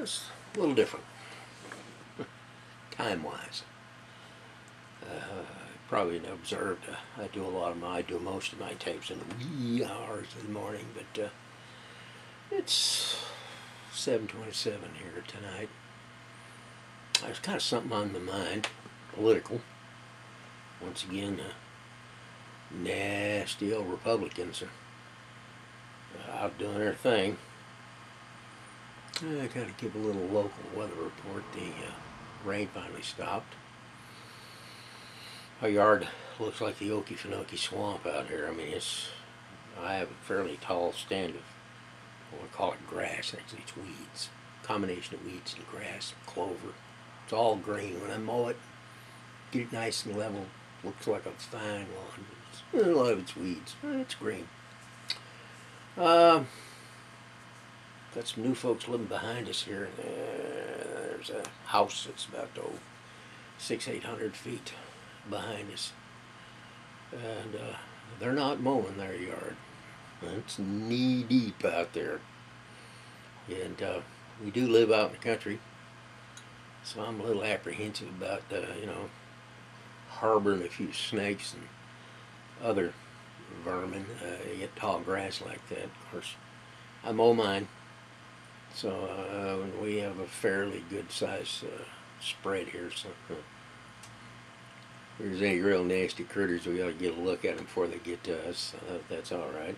it's a little different, time-wise. Probably observed. I do most of my tapes in the wee hours of the morning, but it's 7:27 here tonight. There's kind of something on my mind, political. Once again, nasty old Republicans are out doing their thing. I gotta give a little local weather report. The rain finally stopped. Our yard looks like the Okefenokee Swamp out here. I mean, I have a fairly tall stand of, I want to call it grass. Actually, it's weeds. Combination of weeds and grass, clover. It's all green. When I mow it, get it nice and level, looks like a fine lawn. A lot of it's weeds. It's green. Got some new folks living behind us here. There's a house that's about 600-800 feet behind us, and they're not mowing their yard. It's knee deep out there, and we do live out in the country, so I'm a little apprehensive about harboring a few snakes and other vermin. You get tall grass like that. Of course, I mow mine, so we have a fairly good size spread here, so if there's any real nasty critters, we ought to get a look at them before they get to us. That's all right.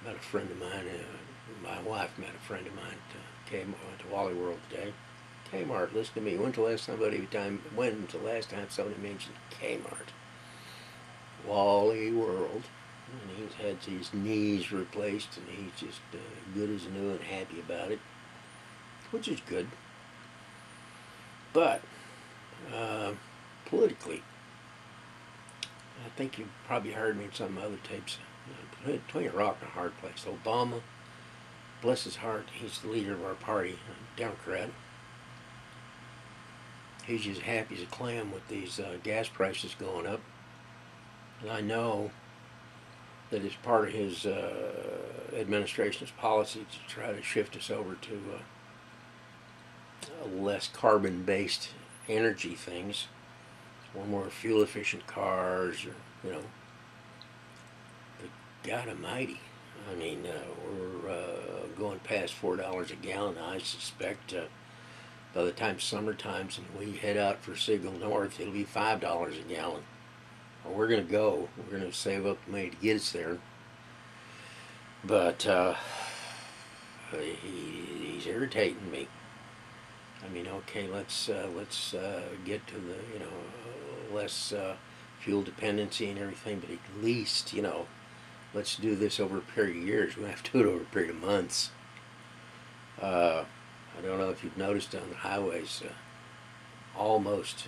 Met a friend of mine. My wife met a friend of mine. Went to Wally World today. Kmart. Listen to me. When's the last time somebody mentioned Kmart? Wally World. And he's had his knees replaced, and he's just good as new and happy about it, which is good. But politically, I think you've probably heard me in some other tapes. Between a rock and a hard place. Obama, bless his heart, he's the leader of our party, Democrat. He's just happy as a clam with these gas prices going up. And I know that it's part of his administration's policy to try to shift us over to less carbon-based energy things, or more fuel-efficient cars, or but God Almighty, I mean, we're going past $4 a gallon. I suspect by the time summer times and we head out for Signal North, it'll be $5 a gallon. Well, we're going to save up the money to get us there. But he's irritating me. I mean, okay, let's get to the less fuel dependency and everything, but at least let's do this over a period of years. We don't have to do it over a period of months. I don't know if you've noticed on the highways, almost,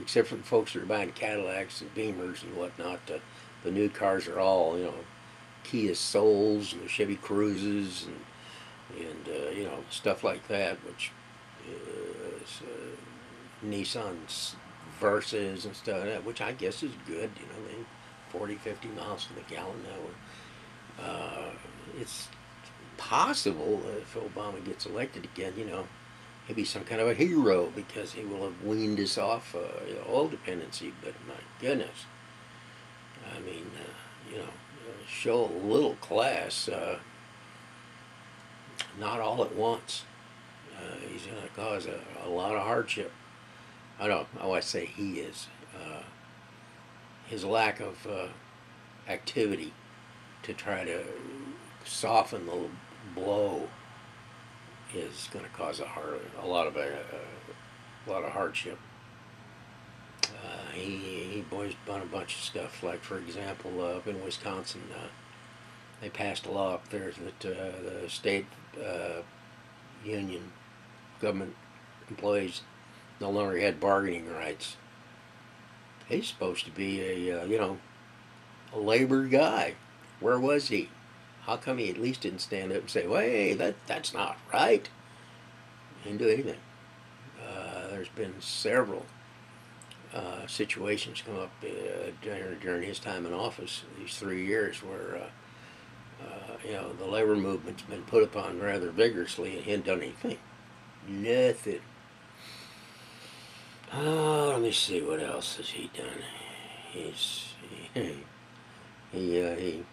except for the folks that are buying Cadillacs and Beamers and whatnot, the new cars are all Kia Souls and the Chevy Cruzes and stuff like that, which Nissan's Versas and stuff like that, which I guess is good. They 40-50 miles to the gallon now. It's possible if Obama gets elected again, he'll be some kind of a hero because he will have weaned us off oil dependency. But my goodness, I mean, show a little class, not all at once. He's going to cause a lot of hardship. I say he is. His lack of activity to try to soften the blow is going to cause a lot of hardship. He boys done a bunch of stuff. Like, for example, up in Wisconsin, they passed a law up there that the state union government employees no longer had bargaining rights. He's supposed to be a labor guy. Where was he? How come he at least didn't stand up and say, well, hey, that's not right? He didn't do anything. There's been several situations come up during his time in office, these 3 years, where The labor movement's been put upon rather vigorously, and he hasn't done anything. Nothing. Let me see, what else has he done? He's he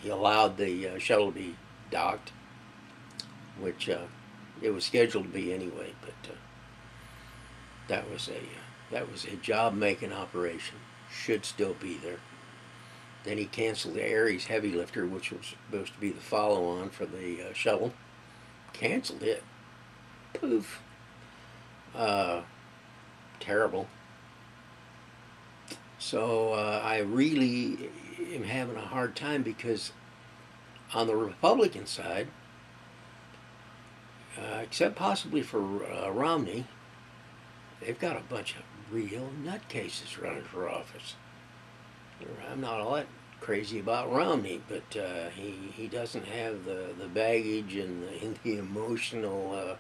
allowed the shuttle to be docked, which it was scheduled to be anyway, but that was a job-making operation. Should still be there. Then he canceled the Ares heavy lifter, which was supposed to be the follow-on for the shuttle. Canceled it. Poof. Terrible. So I really am having a hard time because on the Republican side, except possibly for Romney, they've got a bunch of real nutcases running for office. I'm not all that crazy about Romney, but he doesn't have the baggage and the emotional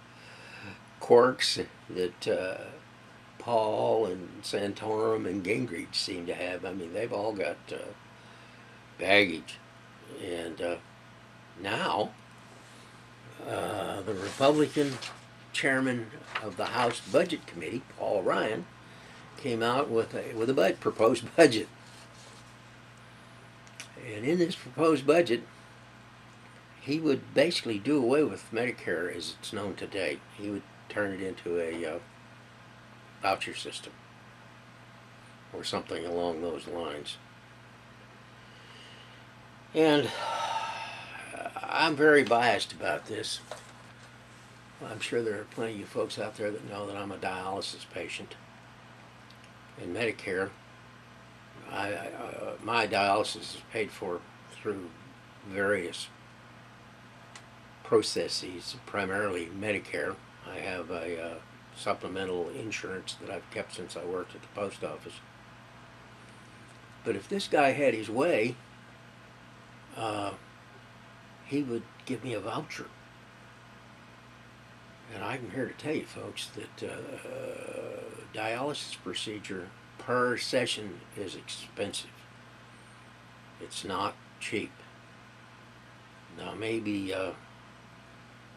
quirks that Paul and Santorum and Gingrich seem to have. I mean, they've all got baggage. And now, the Republican chairman of the House Budget Committee, Paul Ryan, came out with a proposed budget. And in this proposed budget, he would basically do away with Medicare as it's known today. He would turn it into a voucher system or something along those lines. And I'm very biased about this. I'm sure there are plenty of folks out there that know that I'm a dialysis patient. And Medicare, my dialysis is paid for through various processes, primarily Medicare. I have a supplemental insurance that I've kept since I worked at the post office. But if this guy had his way, he would give me a voucher. And I'm here to tell you folks that dialysis procedure per session is expensive. It's not cheap. Now maybe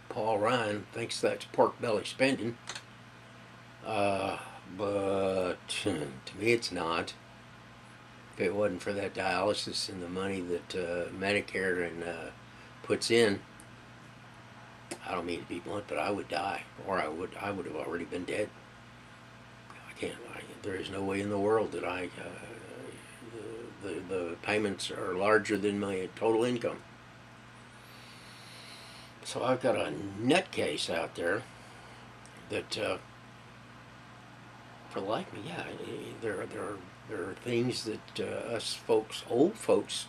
Paul Ryan thinks that's pork belly spending, but to me it's not. If it wasn't for that dialysis and the money that Medicare and puts in, I don't mean to be blunt, but I would die, or I would have already been dead. There is no way in the world that the payments are larger than my total income. So I've got a nutcase out there that, for the life of me, yeah, there are things that us folks, old folks,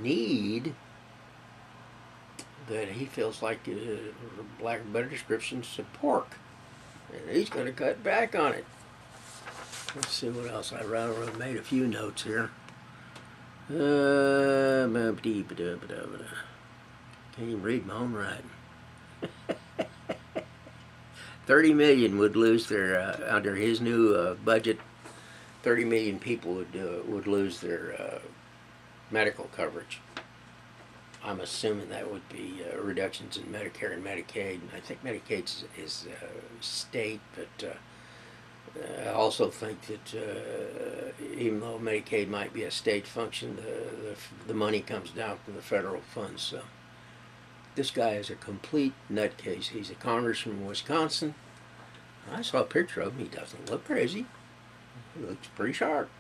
need that he feels like, lack of better description, some pork. And he's going to cut back on it. Let's see what else. I made a few notes here. Can't even read my own writing. 30 million would lose their, under his new budget, 30 million people would lose their medical coverage. I'm assuming that would be reductions in Medicare and Medicaid. I think Medicaid is state, but I also think that even though Medicaid might be a state function, the money comes down from the federal funds. So this guy is a complete nutcase. He's a congressman from Wisconsin. I saw a picture of him. He doesn't look crazy. He looks pretty sharp.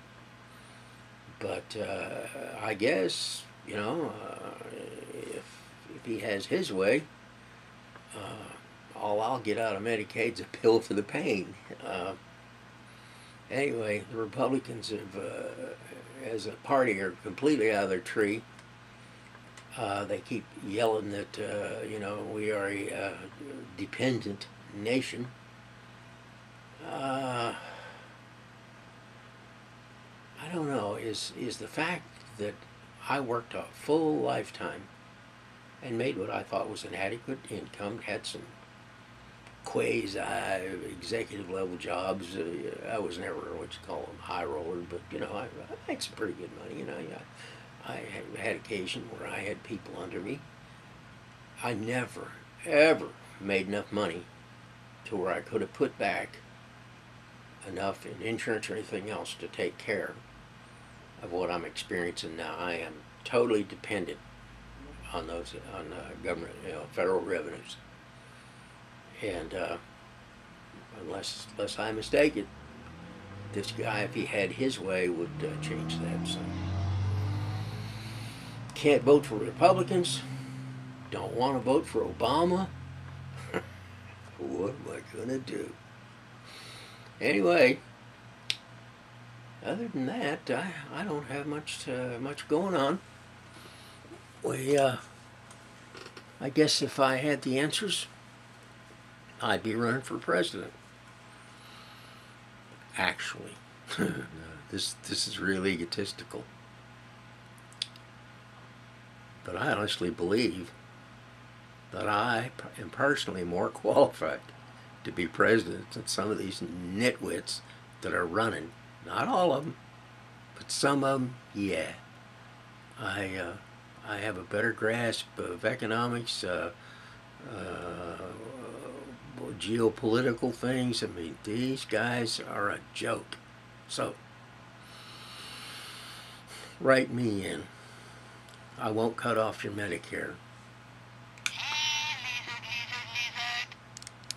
But I guess, you know, if he has his way, all I'll get out of Medicaid's a pill for the pain. Anyway, the Republicans have, as a party, are completely out of their tree. They keep yelling that, you know, we are a dependent nation. I don't know, is the fact that I worked a full lifetime and made what I thought was an adequate income, had some quasi-executive level jobs. I was never what you call them high roller, but you know, I made some pretty good money. You know, I have had occasion where I had people under me. I never, ever made enough money to where I could have put back enough in insurance or anything else to take care of what I'm experiencing now. I am totally dependent on those, on government, federal revenues. And unless I'm mistaken, this guy, if he had his way, would change that. So can't vote for Republicans. Don't want to vote for Obama. What am I gonna do? Anyway, other than that, I don't have much going on. I guess if I had the answers, I'd be running for president. Actually, this is really egotistical, but I honestly believe that I am personally more qualified to be president than some of these nitwits that are running. Not all of them, but some of them, yeah. I have a better grasp of economics, geopolitical things. I mean, these guys are a joke. So, write me in. I won't cut off your Medicare.